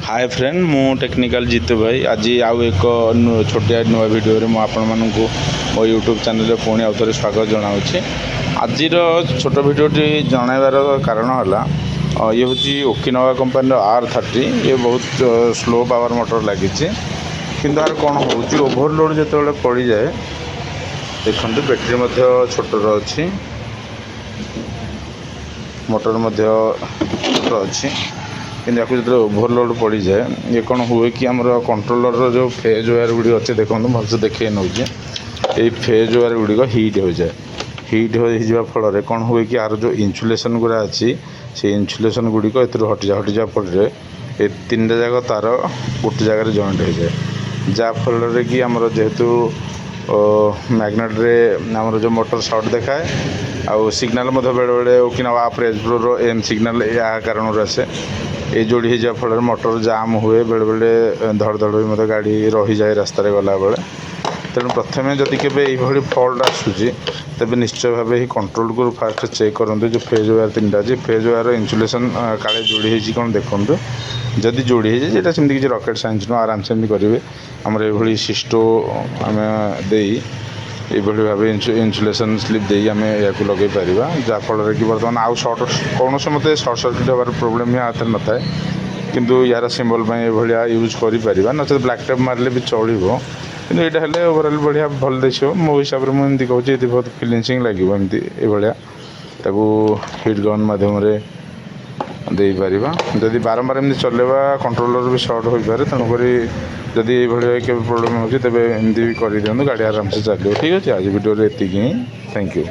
Hi friend मु technical Jitu भाई आज आउ एक छोटिया नुआ वीडियो में आपण मानू मो यूट्यूब चैनल पुणी आउ थे स्वागत जनावि आज छोट भिडटी जनइबार कारण है ये हूँ ओकिनावा कंपानी R30 ये बहुत स्लो पावर मोटर लगी किंतु यार कौन हो ओभरलोड जो पड़ जाए देखते बैटेरी छोटर अच्छी मोटर छोट अच्छी कि जो ओभरलोड पड़ जाए ये कौन हुए कि आम कंट्रोलर जो फेज वायर गुड़ी अच्छे देखो भलसे देखे नौ ये फेज वायर गुड़िक हिट हो जाए हिट हो फल कौन हुए कि यार जो इन्सुलेसन गुड़ा अच्छी से इन्सुलेसन गुड़िक हटिजा फल ये तीन जाक तार गोटे जगह जॉइंट हो जाए जहाँफल कि आमर जेहेतु मैग्नेट रे आमर जो मोटर शॉर्ट देखाए आउ सिग्नल बेले बेले ओकिनावा प्रेस ब्रो एम सिग्नल या कारण आसे ये जोड़ी हो फल मोटर जाम हुए बेले बेले धड़ धड़ भी मतलब गाड़ी रही जाए रास्तार गला बेले तेणु प्रथम जदि केवे ये फल्ट आसूँ तेज निश्चय भाव ही कंट्रोल को फास्ट चेक करूँ जो फेज वायर तीन अच्छी फेज वायर इन्सुलेसन काले जोड़ी होती कौन देखूँ जदि जोड़ी हो जाए सेमती किसी रकेट साइंस नुह आराम से करेंगे आमर ये सिस्टो आम दे ये भाव इन्सुलेसन स्लीप दे आम या लगे पार जहाँफल कि बर्तमान आउ सर्ट कौन से मत सर्ट सर्किट होवार प्रोब्लेम ही हाथ न थाए किंतु यार सिंबल ये यूज कर नचेत ब्लैक टेप मारे भी चलो कि यहाँ ओवरअल बढ़िया भल देखो मो हिसाब से मुझे कहूँ ये बहुत फिनिशिंग लगे एमती ये हिट गन मध्यम दे पार जदि बारंबार एमती चलेवा कंट्रोलर भी सर्ट हो पाए तेणुक जदि ये प्रोब्लेम हो तेज एमती भी कर दिखाँ गाड़ी आराम से चलो ठीक अच्छे आज वीडियो ये थैंक यू।